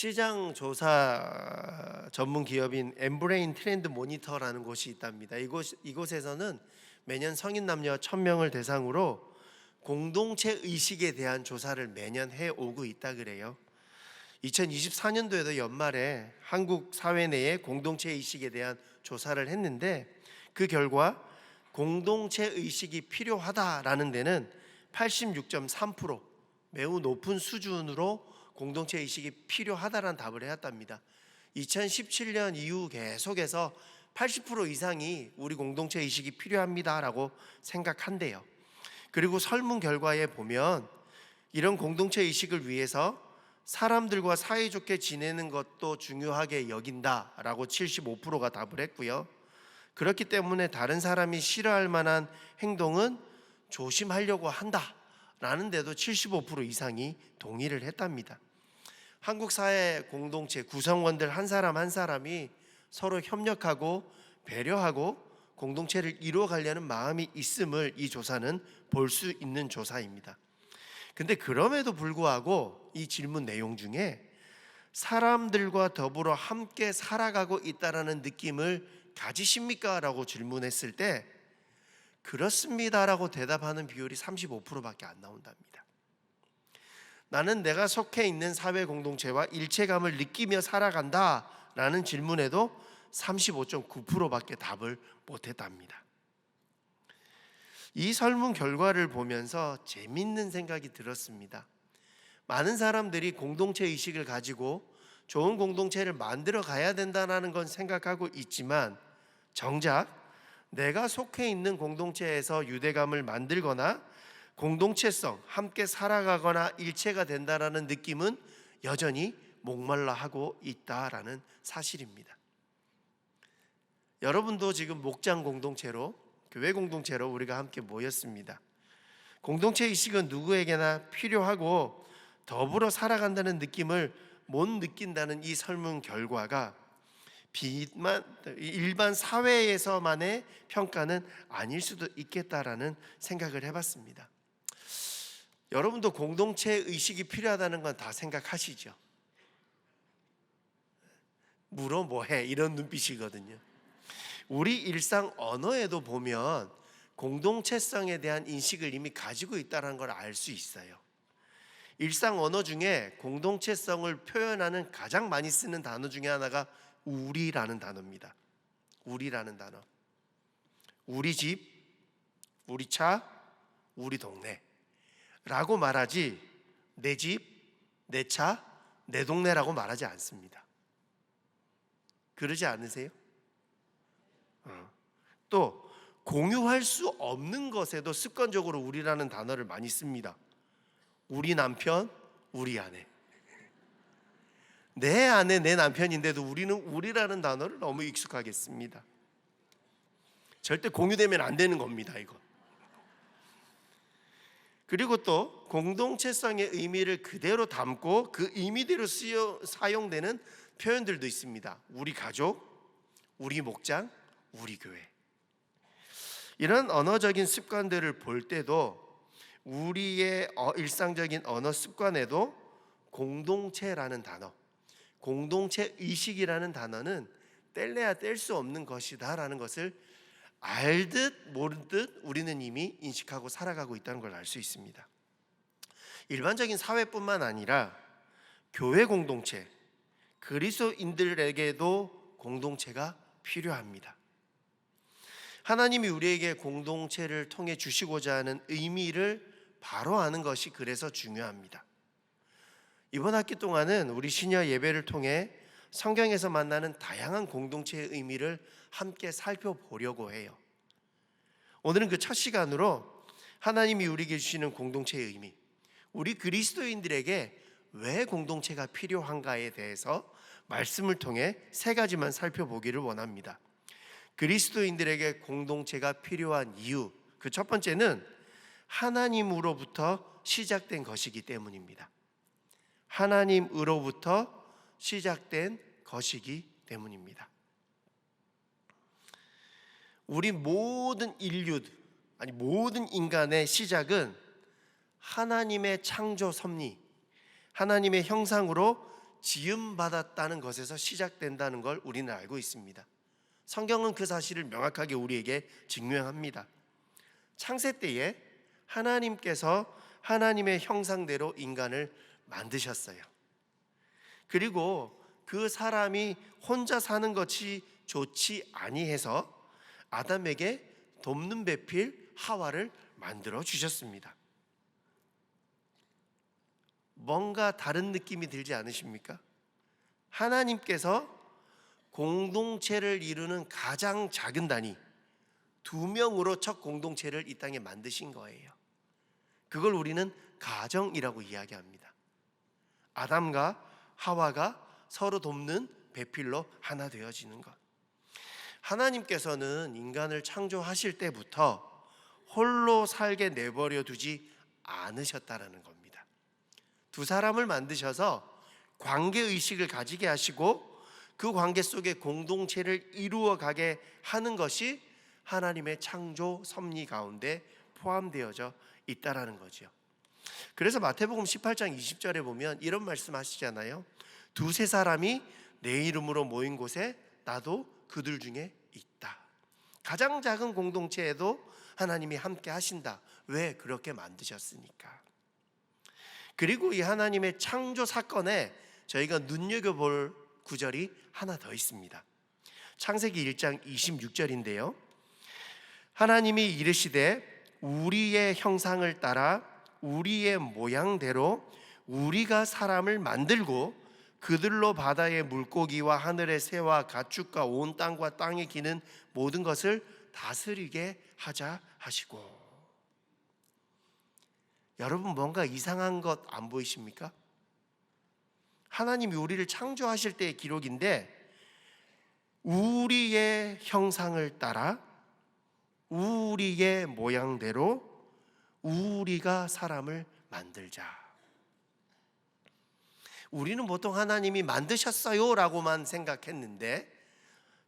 시장 조사 전문 기업인 엠브레인 트렌드 모니터라는 곳이 있답니다. 이곳에서는 매년 성인 남녀 1,000명을 대상으로 공동체 의식에 대한 조사를 매년 해오고 있다 그래요. 2024년도에도 연말에 한국 사회 내의 공동체 의식에 대한 조사를 했는데, 그 결과 공동체 의식이 필요하다라는 데는 86.3%, 매우 높은 수준으로 공동체 의식이 필요하다라는 답을 해왔답니다. 2017년 이후 계속해서 80% 이상이 우리 공동체 의식이 필요합니다라고 생각한대요. 그리고 설문 결과에 보면 이런 공동체 의식을 위해서 사람들과 사이좋게 지내는 것도 중요하게 여긴다라고 75%가 답을 했고요. 그렇기 때문에 다른 사람이 싫어할 만한 행동은 조심하려고 한다라는 데도 75% 이상이 동의를 했답니다. 한국 사회 공동체 구성원들 한 사람 한 사람이 서로 협력하고 배려하고 공동체를 이루어가려는 마음이 있음을 이 조사는 볼 수 있는 조사입니다. 근데 그럼에도 불구하고 이 질문 내용 중에 사람들과 더불어 함께 살아가고 있다라는 느낌을 가지십니까? 라고 질문했을 때 그렇습니다라고 대답하는 비율이 35%밖에 안 나온답니다. 나는 내가 속해 있는 사회 공동체와 일체감을 느끼며 살아간다 라는 질문에도 35.9%밖에 답을 못했답니다. 이 설문 결과를 보면서 재밌는 생각이 들었습니다. 많은 사람들이 공동체 의식을 가지고 좋은 공동체를 만들어 가야 된다는 건 생각하고 있지만, 정작 내가 속해 있는 공동체에서 유대감을 만들거나 공동체성, 함께 살아가거나 일체가 된다라는 느낌은 여전히 목말라 하고 있다라는 사실입니다. 여러분도 지금 목장 공동체로, 교회 공동체로 우리가 함께 모였습니다. 공동체 의식은 누구에게나 필요하고 더불어 살아간다는 느낌을 못 느낀다는 이 설문 결과가 일반 사회에서만의 평가는 아닐 수도 있겠다라는 생각을 해봤습니다. 여러분도 공동체 의식이 필요하다는 건 다 생각하시죠? 물어 뭐해 이런 눈빛이거든요. 우리 일상 언어에도 보면 공동체성에 대한 인식을 이미 가지고 있다는 걸 알 수 있어요. 일상 언어 중에 공동체성을 표현하는 가장 많이 쓰는 단어 중에 하나가 우리라는 단어입니다. 우리라는 단어. 우리 집, 우리 차, 우리 동네 라고 말하지 내 집, 내 차, 내 동네라고 말하지 않습니다. 그러지 않으세요? 또 공유할 수 없는 것에도 습관적으로 우리라는 단어를 많이 씁니다. 우리 남편, 우리 아내. 내 아내, 내 남편인데도 우리는 우리라는 단어를 너무 익숙하게 씁니다. 절대 공유되면 안 되는 겁니다, 이거. 그리고 또 공동체성의 의미를 그대로 담고 그 의미대로 사용되는 표현들도 있습니다. 우리 가족, 우리 목장, 우리 교회. 이런 언어적인 습관들을 볼 때도 우리의 일상적인 언어 습관에도 공동체라는 단어, 공동체 의식이라는 단어는 뗄래야 뗄 수 없는 것이다라는 것을 알듯 모르듯 우리는 이미 인식하고 살아가고 있다는 걸 알 수 있습니다. 일반적인 사회뿐만 아니라 교회 공동체, 그리스도인들에게도 공동체가 필요합니다. 하나님이 우리에게 공동체를 통해 주시고자 하는 의미를 바로 아는 것이 그래서 중요합니다. 이번 학기 동안은 우리 시녀 예배를 통해 성경에서 만나는 다양한 공동체의 의미를 함께 살펴보려고 해요. 오늘은 그 첫 시간으로 하나님이 우리에게 주시는 공동체의 의미, 우리 그리스도인들에게 왜 공동체가 필요한가에 대해서 말씀을 통해 3가지만 살펴보기를 원합니다. 그리스도인들에게 공동체가 필요한 이유, 그 첫 번째는 하나님으로부터 시작된 것이기 때문입니다. 하나님으로부터 시작된 것이기 때문입니다. 우리 모든 모든 인간의 시작은 하나님의 창조 섭리, 하나님의 형상으로 지음받았다는 것에서 시작된다는 걸 우리는 알고 있습니다. 성경은 그 사실을 명확하게 우리에게 증명합니다. 창세 때에 하나님께서 하나님의 형상대로 인간을 만드셨어요. 그리고 그 사람이 혼자 사는 것이 좋지 아니해서 아담에게 돕는 배필 하와를 만들어 주셨습니다. 뭔가 다른 느낌이 들지 않으십니까? 하나님께서 공동체를 이루는 가장 작은 단위 2명으로 첫 공동체를 이 땅에 만드신 거예요. 그걸 우리는 가정이라고 이야기합니다. 아담과 하와가 서로 돕는 배필로 하나 되어지는 것. 하나님께서는 인간을 창조하실 때부터 홀로 살게 내버려 두지 않으셨다라는 겁니다. 두 사람을 만드셔서 관계의식을 가지게 하시고 그 관계 속에 공동체를 이루어가게 하는 것이 하나님의 창조 섭리 가운데 포함되어져 있다라는 거죠. 그래서 마태복음 18장 20절에 보면 이런 말씀 하시잖아요. 두세 사람이 내 이름으로 모인 곳에 나도 그들 중에 있다. 가장 작은 공동체에도 하나님이 함께 하신다. 왜? 그렇게 만드셨으니까. 그리고 이 하나님의 창조 사건에 저희가 눈여겨볼 구절이 하나 더 있습니다. 창세기 1장 26절인데요. 하나님이 이르시되 우리의 형상을 따라 우리의 모양대로 우리가 사람을 만들고 그들로 바다의 물고기와 하늘의 새와 가축과 온 땅과 땅에 기는 모든 것을 다스리게 하자 하시고. 여러분, 뭔가 이상한 것 안 보이십니까? 하나님이 우리를 창조하실 때의 기록인데 우리의 형상을 따라 우리의 모양대로 우리가 사람을 만들자. 우리는 보통 하나님이 만드셨어요 라고만 생각했는데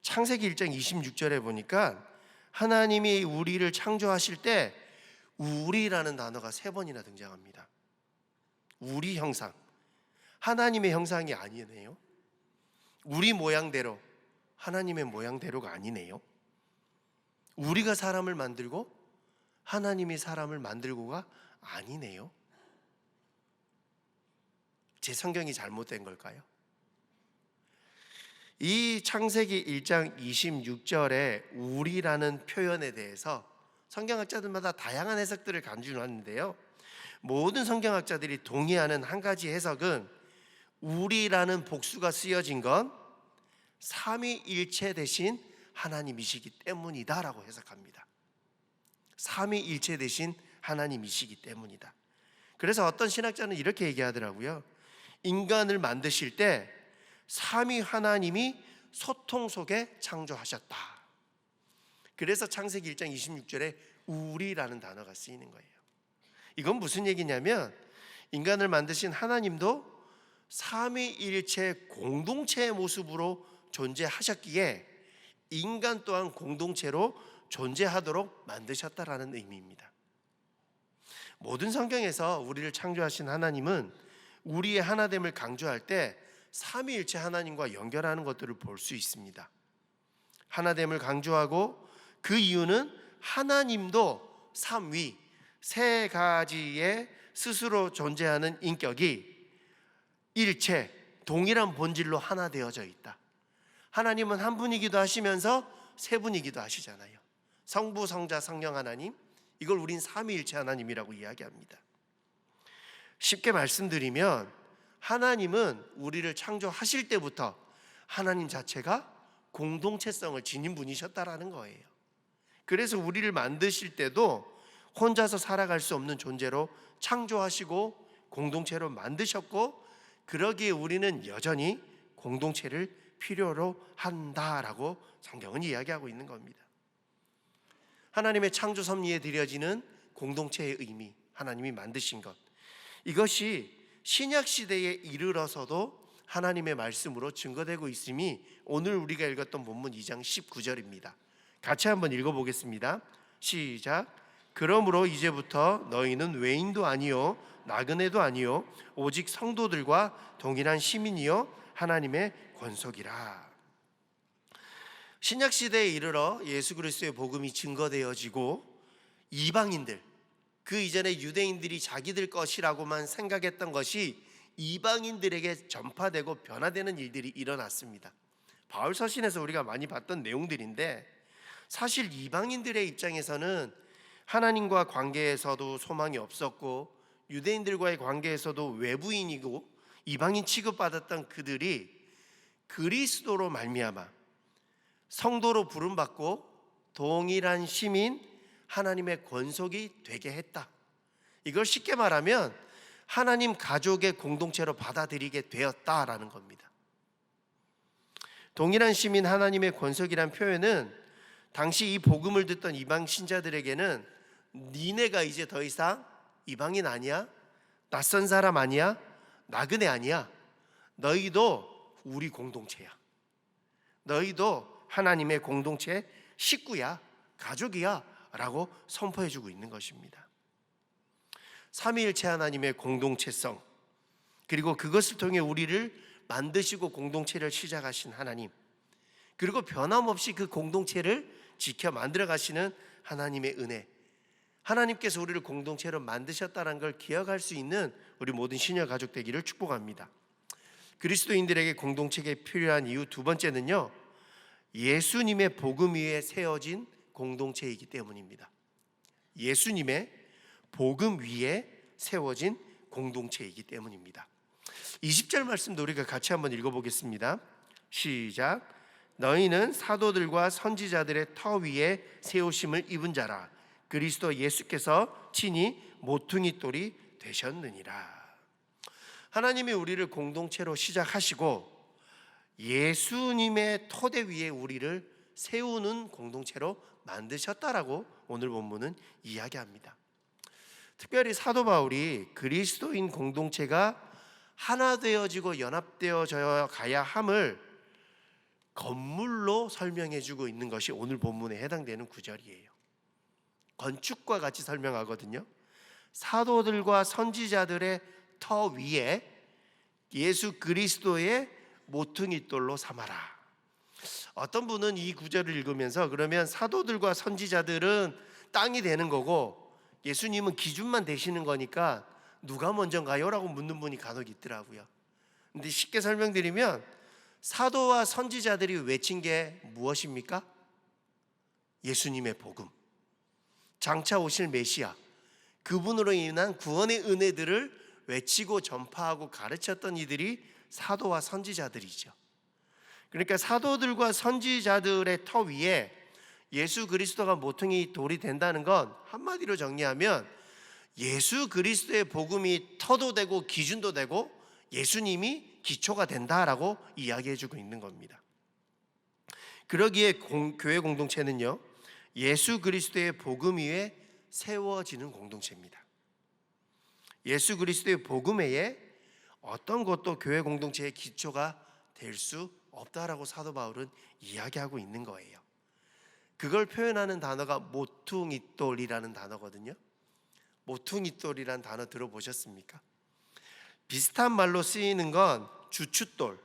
창세기 1장 26절에 보니까 하나님이 우리를 창조하실 때 우리라는 단어가 3번이나 등장합니다. 우리 형상, 하나님의 형상이 아니네요. 우리 모양대로, 하나님의 모양대로가 아니네요. 우리가 사람을 만들고 하나님이 사람을 만들고가 아니네요. 제 성경이 잘못된 걸까요? 이 창세기 1장 26절에 우리라는 표현에 대해서 성경학자들마다 다양한 해석들을 간주하는데요. 모든 성경학자들이 동의하는 한 가지 해석은 우리라는 복수가 쓰여진 건 삼위일체 대신 하나님이시기 때문이다라고 해석합니다. 삼위일체 대신 하나님이시기 때문이다. 그래서 어떤 신학자는 이렇게 얘기하더라고요. 인간을 만드실 때 삼위 하나님이 소통 속에 창조하셨다. 그래서 창세기 1장 26절에 우리라는 단어가 쓰이는 거예요. 이건 무슨 얘기냐면 인간을 만드신 하나님도 삼위일체 공동체의 모습으로 존재하셨기에 인간 또한 공동체로 존재하도록 만드셨다라는 의미입니다. 모든 성경에서 우리를 창조하신 하나님은 우리의 하나됨을 강조할 때 삼위일체 하나님과 연결하는 것들을 볼 수 있습니다. 하나됨을 강조하고 그 이유는 하나님도 삼위, 세 가지의 스스로 존재하는 인격이 일체, 동일한 본질로 하나 되어져 있다. 하나님은 한 분이기도 하시면서 세 분이기도 하시잖아요. 성부, 성자, 성령 하나님, 이걸 우린 삼위일체 하나님이라고 이야기합니다. 쉽게 말씀드리면 하나님은 우리를 창조하실 때부터 하나님 자체가 공동체성을 지닌 분이셨다라는 거예요. 그래서 우리를 만드실 때도 혼자서 살아갈 수 없는 존재로 창조하시고 공동체로 만드셨고, 그러기에 우리는 여전히 공동체를 필요로 한다라고 성경은 이야기하고 있는 겁니다. 하나님의 창조 섭리에 드려지는 공동체의 의미, 하나님이 만드신 것, 이것이 신약 시대에 이르러서도 하나님의 말씀으로 증거되고 있음이 오늘 우리가 읽었던 본문 2장 19절입니다. 같이 한번 읽어보겠습니다. 시작. 그러므로 이제부터 너희는 외인도 아니요 나그네도 아니요 오직 성도들과 동일한 시민이요 하나님의 권속이라. 신약 시대에 이르러 예수 그리스도의 복음이 증거되어지고 이방인들, 그 이전에 유대인들이 자기들 것이라고만 생각했던 것이 이방인들에게 전파되고 변화되는 일들이 일어났습니다. 바울 서신에서 우리가 많이 봤던 내용들인데, 사실 이방인들의 입장에서는 하나님과 관계에서도 소망이 없었고 유대인들과의 관계에서도 외부인이고 이방인 취급받았던 그들이 그리스도로 말미암아 성도로 부름받고 동일한 시민, 하나님의 권속이 되게 했다. 이걸 쉽게 말하면 하나님 가족의 공동체로 받아들이게 되었다라는 겁니다. 동일한 시민, 하나님의 권속이란 표현은 당시 이 복음을 듣던 이방 신자들에게는 니네가 이제 더 이상 이방인 아니야, 낯선 사람 아니야, 나그네 아니야, 너희도 우리 공동체야, 너희도 하나님의 공동체 식구야, 가족이야 라고 선포해주고 있는 것입니다. 삼위일체 하나님의 공동체성, 그리고 그것을 통해 우리를 만드시고 공동체를 시작하신 하나님, 그리고 변함없이 그 공동체를 지켜 만들어 가시는 하나님의 은혜, 하나님께서 우리를 공동체로 만드셨다는 걸 기억할 수 있는 우리 모든 신여 가족 되기를 축복합니다. 그리스도인들에게 공동체가 필요한 이유 두 번째는요, 예수님의 복음 위에 세워진 공동체이기 때문입니다. 예수님의 복음 위에 세워진 공동체이기 때문입니다. 20절 말씀도 우리가 같이 한번 읽어보겠습니다. 시작. 너희는 사도들과 선지자들의 터 위에 세우심을 입은 자라. 그리스도 예수께서 친히 모퉁이 돌이 되셨느니라. 하나님이 우리를 공동체로 시작하시고 예수님의 토대 위에 우리를 세우는 공동체로 만드셨다라고 오늘 본문은 이야기합니다. 특별히 사도 바울이 그리스도인 공동체가 하나 되어지고 연합되어져 가야 함을 건물로 설명해주고 있는 것이 오늘 본문에 해당되는 구절이에요. 건축과 같이 설명하거든요. 사도들과 선지자들의 터 위에 예수 그리스도의 모퉁이 돌로 삼아라. 어떤 분은 이 구절을 읽으면서 그러면 사도들과 선지자들은 땅이 되는 거고 예수님은 기준만 되시는 거니까 누가 먼저인가요? 라고 묻는 분이 간혹 있더라고요. 근데 쉽게 설명드리면 사도와 선지자들이 외친 게 무엇입니까? 예수님의 복음, 장차 오실 메시아, 그분으로 인한 구원의 은혜들을 외치고 전파하고 가르쳤던 이들이 사도와 선지자들이죠. 그러니까 사도들과 선지자들의 터 위에 예수 그리스도가 모퉁이 돌이 된다는 건 한마디로 정리하면 예수 그리스도의 복음이 터도 되고 기준도 되고 예수님이 기초가 된다라고 이야기해주고 있는 겁니다. 그러기에 교회 공동체는요, 예수 그리스도의 복음 위에 세워지는 공동체입니다. 예수 그리스도의 복음 외에 어떤 것도 교회 공동체의 기초가 될 수 없다라고 사도 바울은 이야기하고 있는 거예요. 그걸 표현하는 단어가 모퉁이돌이라는 단어거든요. 모퉁이돌이라는 단어 들어보셨습니까? 비슷한 말로 쓰이는 건 주춧돌,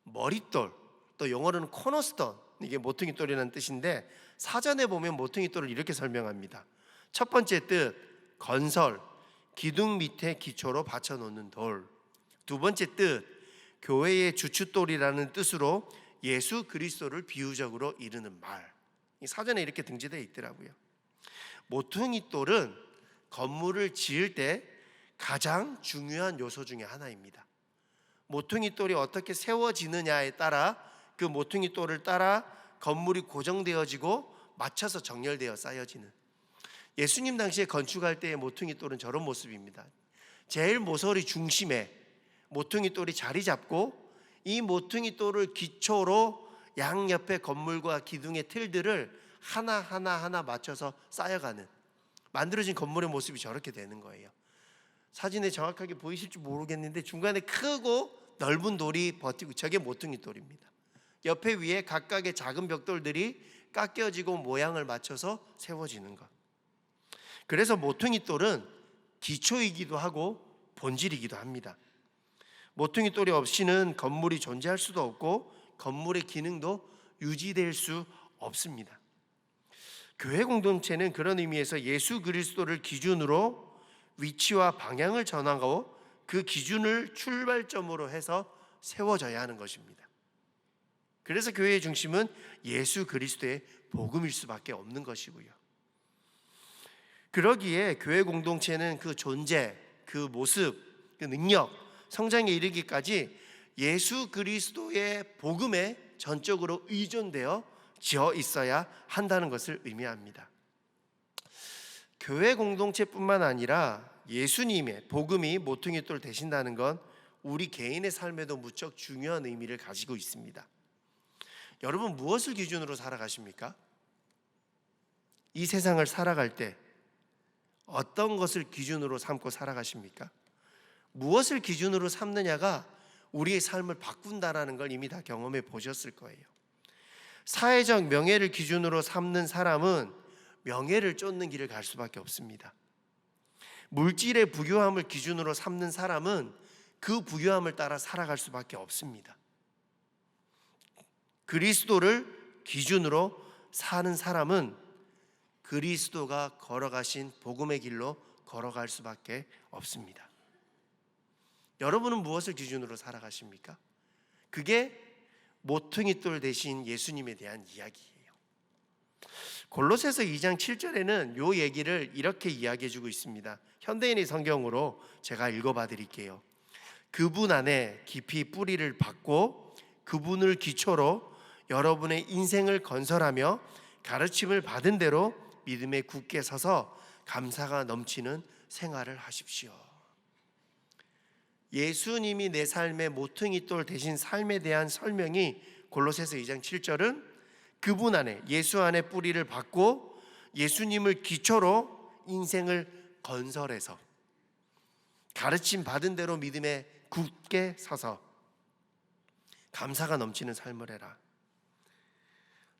머릿돌, 또 영어로는 코너스톤, 이게 모퉁이돌이라는 뜻인데 사전에 보면 모퉁이돌을 이렇게 설명합니다. 첫 번째 뜻, 건설, 기둥 밑에 기초로 받쳐놓는 돌. 두 번째 뜻, 교회의 주춧돌이라는 뜻으로 예수 그리스도를 비유적으로 이르는 말. 사전에 이렇게 등재되어 있더라고요. 모퉁이돌은 건물을 지을 때 가장 중요한 요소 중에 하나입니다. 모퉁이돌이 어떻게 세워지느냐에 따라 그 모퉁이돌을 따라 건물이 고정되어지고 맞춰서 정렬되어 쌓여지는, 예수님 당시에 건축할 때의 모퉁이돌은 저런 모습입니다. 제일 모서리 중심에 모퉁이돌이 자리 잡고 이 모퉁이돌을 기초로 양옆의 건물과 기둥의 틀들을 하나하나 맞춰서 쌓여가는, 만들어진 건물의 모습이 저렇게 되는 거예요. 사진에 정확하게 보이실지 모르겠는데 중간에 크고 넓은 돌이 버티고, 저게 모퉁이돌입니다. 옆에 위에 각각의 작은 벽돌들이 깎여지고 모양을 맞춰서 세워지는 것. 그래서 모퉁이 돌은 기초이기도 하고 본질이기도 합니다. 모퉁이 돌이 없이는 건물이 존재할 수도 없고 건물의 기능도 유지될 수 없습니다. 교회 공동체는 그런 의미에서 예수 그리스도를 기준으로 위치와 방향을 정하고 그 기준을 출발점으로 해서 세워져야 하는 것입니다. 그래서 교회의 중심은 예수 그리스도의 복음일 수밖에 없는 것이고요. 그러기에 교회 공동체는 그 존재, 그 모습, 그 능력, 성장에 이르기까지 예수 그리스도의 복음에 전적으로 의존되어 지어 있어야 한다는 것을 의미합니다. 교회 공동체뿐만 아니라 예수님의 복음이 모퉁이 돌 되신다는 건 우리 개인의 삶에도 무척 중요한 의미를 가지고 있습니다. 여러분, 무엇을 기준으로 살아가십니까? 이 세상을 살아갈 때 어떤 것을 기준으로 삼고 살아가십니까? 무엇을 기준으로 삼느냐가 우리의 삶을 바꾼다라는 걸 이미 다 경험해 보셨을 거예요. 사회적 명예를 기준으로 삼는 사람은 명예를 쫓는 길을 갈 수밖에 없습니다. 물질의 부유함을 기준으로 삼는 사람은 그 부유함을 따라 살아갈 수밖에 없습니다. 그리스도를 기준으로 사는 사람은 그리스도가 걸어가신 복음의 길로 걸어갈 수밖에 없습니다. 여러분은 무엇을 기준으로 살아가십니까? 그게 모퉁이 돌 대신 예수님에 대한 이야기예요. 골로새서 2장 7절에는 이 얘기를 이렇게 이야기해 주고 있습니다. 현대인의 성경으로 제가 읽어봐 드릴게요. 그분 안에 깊이 뿌리를 박고 그분을 기초로 여러분의 인생을 건설하며 가르침을 받은 대로 믿음에 굳게 서서 감사가 넘치는 생활을 하십시오. 예수님이 내 삶의 모퉁이 돌 되신 삶에 대한 설명이 골로새서 2장 7절은 그분 안에, 예수 안에 뿌리를 박고 예수님을 기초로 인생을 건설해서 가르침 받은 대로 믿음에 굳게 서서 감사가 넘치는 삶을 해라.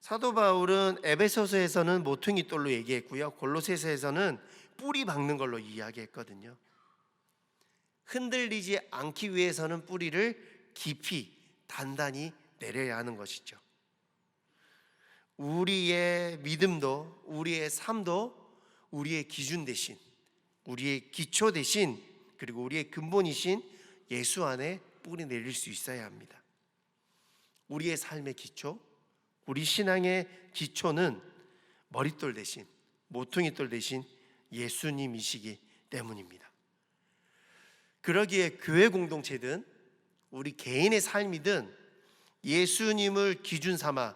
사도 바울은 에베소서에서는 모퉁이 돌로 얘기했고요, 골로새서에서는 뿌리 박는 걸로 이야기했거든요. 흔들리지 않기 위해서는 뿌리를 깊이 단단히 내려야 하는 것이죠. 우리의 믿음도, 우리의 삶도 우리의 기준 대신, 우리의 기초 대신, 그리고 우리의 근본이신 예수 안에 뿌리 내릴 수 있어야 합니다. 우리의 삶의 기초, 우리 신앙의 기초는 머릿돌 대신, 모퉁이 돌 대신 예수님이시기 때문입니다. 그러기에 교회 공동체든 우리 개인의 삶이든 예수님을 기준 삼아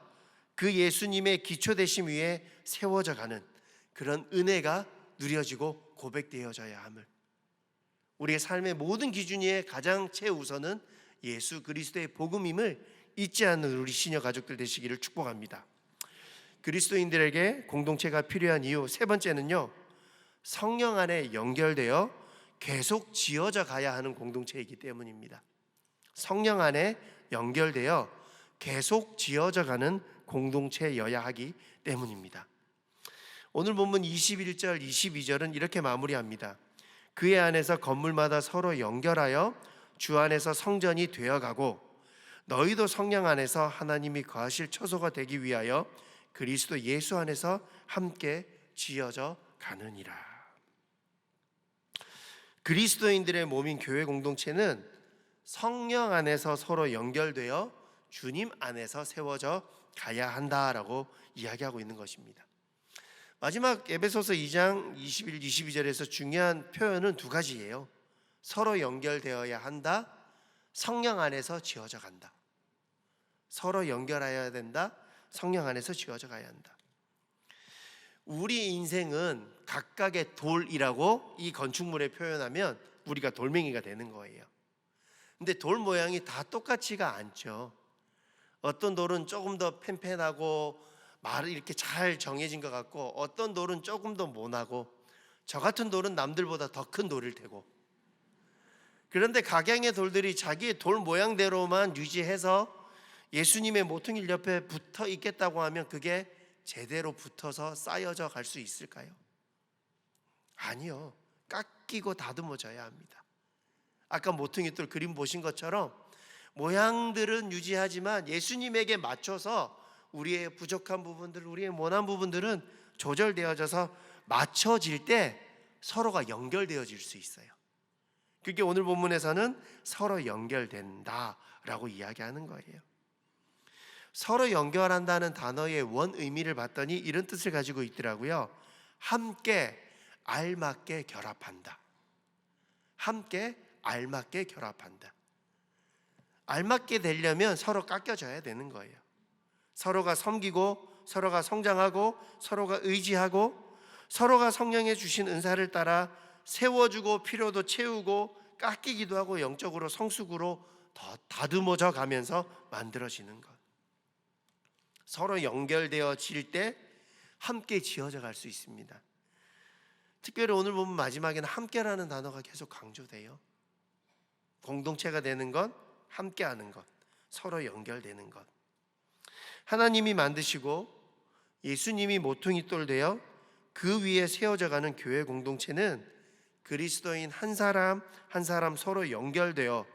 그 예수님의 기초 되심 위에 세워져 가는 그런 은혜가 누려지고 고백되어져야 함을, 우리의 삶의 모든 기준 위에 가장 최우선은 예수 그리스도의 복음임을 잊지 않는 우리 시녀 가족들 되시기를 축복합니다. 그리스도인들에게 공동체가 필요한 이유 세 번째는요, 성령 안에 연결되어 계속 지어져 가야 하는 공동체이기 때문입니다. 성령 안에 연결되어 계속 지어져 가는 공동체여야 하기 때문입니다. 오늘 본문 21절 22절은 이렇게 마무리합니다. 그의 안에서 건물마다 서로 연결하여 주 안에서 성전이 되어가고 너희도 성령 안에서 하나님이 거하실 처소가 되기 위하여 그리스도 예수 안에서 함께 지어져 가느니라. 그리스도인들의 몸인 교회 공동체는 성령 안에서 서로 연결되어 주님 안에서 세워져 가야 한다라고 이야기하고 있는 것입니다. 마지막 에베소서 2장 21, 22절에서 중요한 표현은 두 가지예요. 서로 연결되어야 한다, 성령 안에서 지어져 간다. 서로 연결해야 된다, 성령 안에서 지어져 가야 한다. 우리 인생은 각각의 돌이라고 이 건축물에 표현하면 우리가 돌멩이가 되는 거예요. 근데 돌 모양이 다 똑같지가 않죠. 어떤 돌은 조금 더 팽팽하고 말이 이렇게 잘 정해진 것 같고, 어떤 돌은 조금 더 모나고, 저 같은 돌은 남들보다 더 큰 돌일 테고. 그런데 각양의 돌들이 자기의 돌 모양대로만 유지해서 예수님의 모퉁이 옆에 붙어 있겠다고 하면 그게 제대로 붙어서 쌓여져 갈 수 있을까요? 아니요. 깎이고 다듬어져야 합니다. 아까 모퉁이돌 그림 보신 것처럼 모양들은 유지하지만 예수님에게 맞춰서 우리의 부족한 부분들, 우리의 모난 부분들은 조절되어져서 맞춰질 때 서로가 연결되어질 수 있어요. 그게 오늘 본문에서는 서로 연결된다라고 이야기하는 거예요. 서로 연결한다는 단어의 원 의미를 봤더니 이런 뜻을 가지고 있더라고요. 함께 알맞게 결합한다. 함께 알맞게 결합한다. 알맞게 되려면 서로 깎여져야 되는 거예요. 서로가 섬기고, 서로가 성장하고, 서로가 의지하고, 서로가 성령의 주신 은사를 따라 세워주고 필요도 채우고 깎이기도 하고 영적으로 성숙으로 더 다듬어져 가면서 만들어지는 것. 서로 연결되어질 때 함께 지어져 갈 수 있습니다. 특별히 오늘 보면 마지막에는 함께라는 단어가 계속 강조돼요. 공동체가 되는 것, 함께하는 것, 서로 연결되는 것. 하나님이 만드시고 예수님이 모퉁이돌 되어 그 위에 세워져가는 교회 공동체는 그리스도인 한 사람 한 사람 서로 연결되어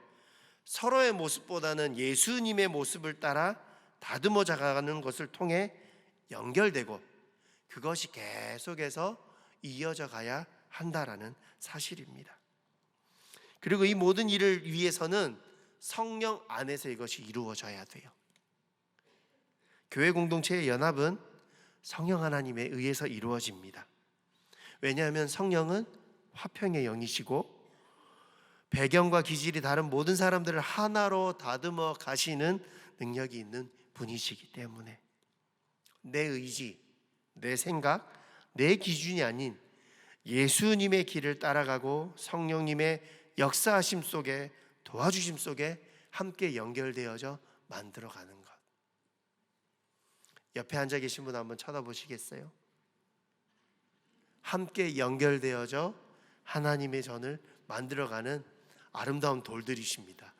서로의 모습보다는 예수님의 모습을 따라 다듬어져 가는 것을 통해 연결되고 그것이 계속해서 이어져 가야 한다라는 사실입니다. 그리고 이 모든 일을 위해서는 성령 안에서 이것이 이루어져야 돼요. 교회 공동체의 연합은 성령 하나님에 의해서 이루어집니다. 왜냐하면 성령은 화평의 영이시고 배경과 기질이 다른 모든 사람들을 하나로 다듬어 가시는 능력이 있는 분이시기 때문에 내 의지, 내 생각, 내 기준이 아닌 예수님의 길을 따라가고 성령님의 역사하심 속에 도와주심 속에 함께 연결되어져 만들어가는 것. 옆에 앉아 계신 분 한번 쳐다보시겠어요? 함께 연결되어져 하나님의 전을 만들어가는 아름다운 돌들이십니다.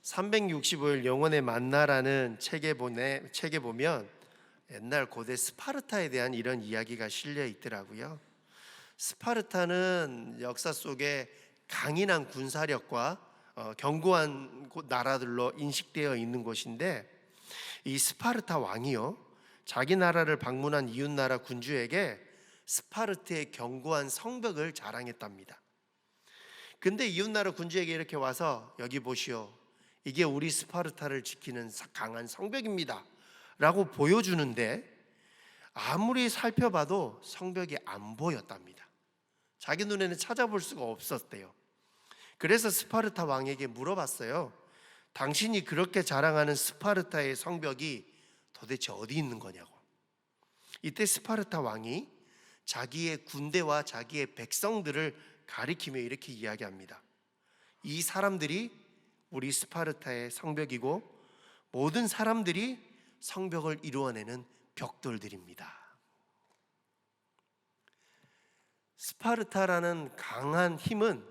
365일 영혼의 만나라는 책에 보면 옛날 고대 스파르타에 대한 이런 이야기가 실려 있더라고요. 스파르타는 역사 속에 강인한 군사력과 견고한 나라들로 인식되어 있는 곳인데 이 스파르타 왕이요 자기 나라를 방문한 이웃나라 군주에게 스파르트의 견고한 성벽을 자랑했답니다. 근데 이웃나라 군주에게 이렇게 와서 여기 보시오, 이게 우리 스파르타를 지키는 강한 성벽입니다 라고 보여주는데 아무리 살펴봐도 성벽이 안 보였답니다. 자기 눈에는 찾아볼 수가 없었대요. 그래서 스파르타 왕에게 물어봤어요. 당신이 그렇게 자랑하는 스파르타의 성벽이 도대체 어디 있는 거냐고. 이때 스파르타 왕이 자기의 군대와 자기의 백성들을 가리키며 이렇게 이야기합니다. 이 사람들이 우리 스파르타의 성벽이고 모든 사람들이 성벽을 이루어내는 벽돌들입니다. 스파르타라는 강한 힘은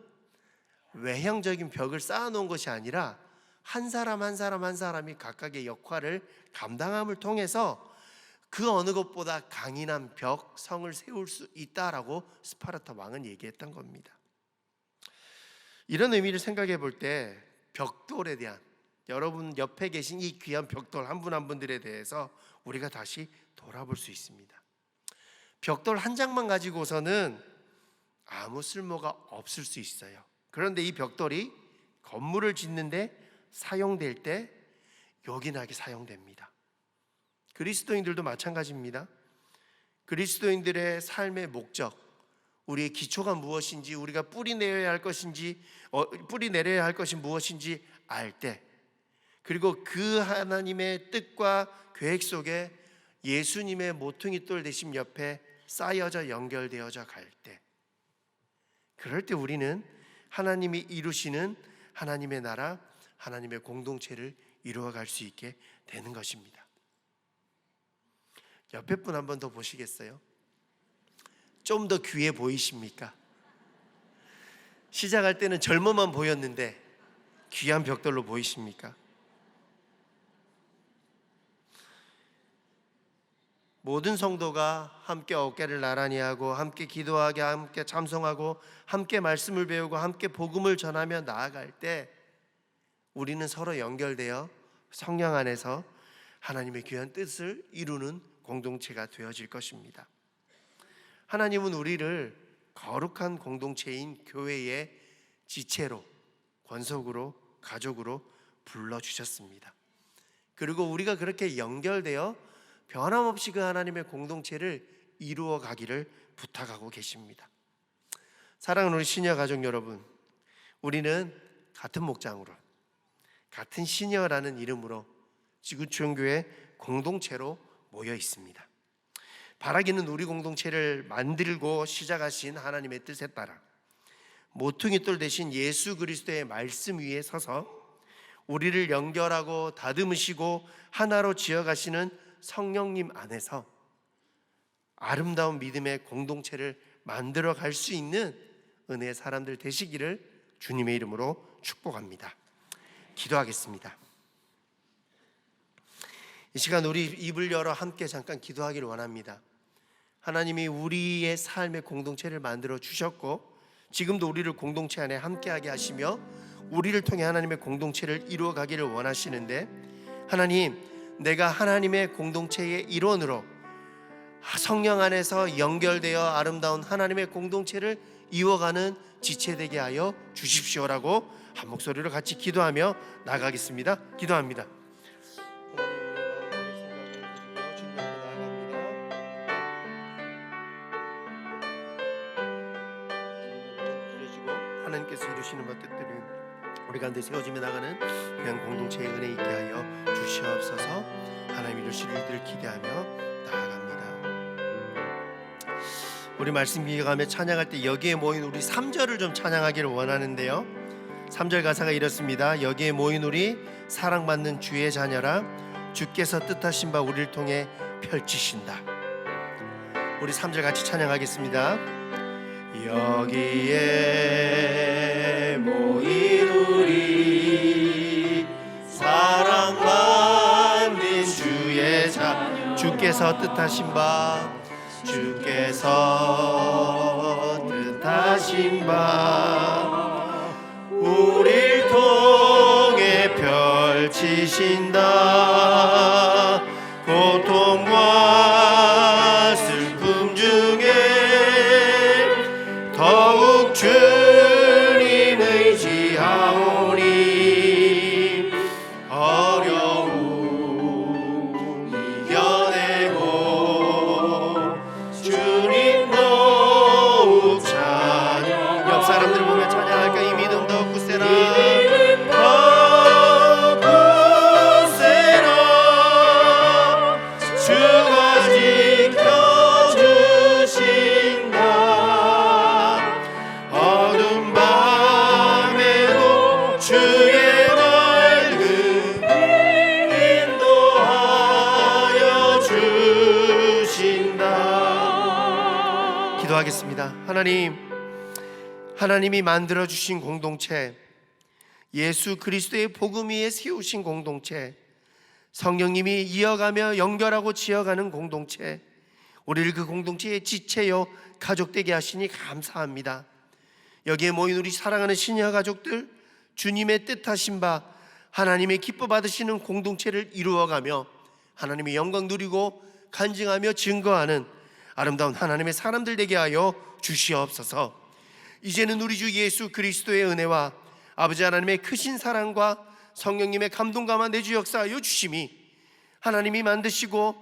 외형적인 벽을 쌓아놓은 것이 아니라 한 사람 한 사람 한 사람이 각각의 역할을 감당함을 통해서 그 어느 것보다 강인한 벽, 성을 세울 수 있다라고 스파르타 왕은 얘기했던 겁니다. 이런 의미를 생각해 볼 때 벽돌에 대한 여러분 옆에 계신 이 귀한 벽돌 한 분 한 분들에 대해서 우리가 다시 돌아볼 수 있습니다. 벽돌 한 장만 가지고서는 아무 쓸모가 없을 수 있어요. 그런데 이 벽돌이 건물을 짓는데 사용될 때 요긴하게 사용됩니다. 그리스도인들도 마찬가지입니다. 그리스도인들의 삶의 목적, 우리의 기초가 무엇인지, 우리가 뿌리 내려야 할 것이 무엇인지 알 때, 그리고 그 하나님의 뜻과 계획 속에 예수님의 모퉁이돌 되심 옆에 쌓여져 연결되어져 갈 때, 그럴 때 우리는 하나님이 이루시는 하나님의 나라, 하나님의 공동체를 이루어갈 수 있게 되는 것입니다. 옆에 분 한 번 더 보시겠어요? 좀 더 귀해 보이십니까? 시작할 때는 젊어만 보였는데 귀한 벽돌로 보이십니까? 모든 성도가 함께 어깨를 나란히 하고 함께 기도하게, 함께 참송하고 함께 말씀을 배우고 함께 복음을 전하며 나아갈 때 우리는 서로 연결되어 성령 안에서 하나님의 귀한 뜻을 이루는 공동체가 되어질 것입니다. 하나님은 우리를 거룩한 공동체인 교회의 지체로, 권속으로, 가족으로 불러주셨습니다. 그리고 우리가 그렇게 연결되어 변함없이 그 하나님의 공동체를 이루어 가기를 부탁하고 계십니다. 사랑하는 우리 시니어 가족 여러분, 우리는 같은 목장으로, 같은 시니어라는 이름으로 지구촌교회 공동체로 모여 있습니다. 바라기는 우리 공동체를 만들고 시작하신 하나님의 뜻에 따라 모퉁이 돌 대신 예수 그리스도의 말씀 위에 서서 우리를 연결하고 다듬으시고 하나로 지어가시는 성령님 안에서 아름다운 믿음의 공동체를 만들어 갈 수 있는 은혜의 사람들 되시기를 주님의 이름으로 축복합니다. 기도하겠습니다. 이 시간 우리 입을 열어 함께 잠깐 기도하기를 원합니다. 하나님이 우리의 삶의 공동체를 만들어 주셨고 지금도 우리를 공동체 안에 함께하게 하시며 우리를 통해 하나님의 공동체를 이루어 가기를 원하시는데, 하나님, 내가 하나님의 공동체의 일원으로 성령 안에서 연결되어 아름다운 하나님의 공동체를 이어가는 지체되게 하여 주십시오라고 한 목소리로 같이 기도하며 나가겠습니다. 기도합니다. 하나님께서 이루시는 뜻들을 우리 가운데 세워지며 나가는 귀한 공동체의 은혜 있게 하여 주시옵소서. 하나님 이루실 일들을 기대하며 나아갑니다. 우리 말씀 기억하며 찬양할 때 여기에 모인 우리 3절을 좀 찬양하기를 원하는데요, 3절 가사가 이렇습니다. 여기에 모인 우리 사랑받는 주의 자녀라, 주께서 뜻하신 바 우리를 통해 펼치신다. 우리 3절 같이 찬양하겠습니다. 여기에 모인 우리 사랑받는 주의 자녀, 주께서 뜻하신 바, 주께서 뜻하신 바 우리를 통해 펼치신다. 고통과 슬픔 중에 더욱 주님 의지하오니 어려움 이겨내고 주님 더욱 찬양. 옆 사람들 보며 찬양할까? 이 믿음 더욱 굳세라. 기도하겠습니다. 하나님이 만들어주신 공동체, 예수 그리스도의 복음 위에 세우신 공동체, 성령님이 이어가며 연결하고 지어가는 공동체, 우리를 그 공동체의 지체요 가족되게 하시니 감사합니다. 여기에 모인 우리 사랑하는 시니어 가족들, 주님의 뜻하신 바 하나님의 기뻐 받으시는 공동체를 이루어가며 하나님의 영광 누리고 간증하며 증거하는 아름다운 하나님의 사람들 되게 하여 주시옵소서. 이제는 우리 주 예수 그리스도의 은혜와 아버지 하나님의 크신 사랑과 성령님의 감동감화 내주 역사하여 주심이, 하나님이 만드시고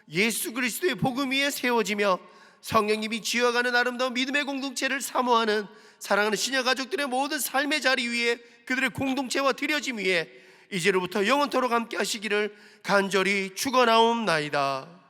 예수 그리스도의 복음 위에 세워지며 성령님이 지어가는 아름다운 믿음의 공동체를 사모하는 사랑하는 시녀 가족들의 모든 삶의 자리 위에 그들의 공동체와 드려짐 위에 이제로부터 영원토록 함께 하시기를 간절히 축원하옵나이다.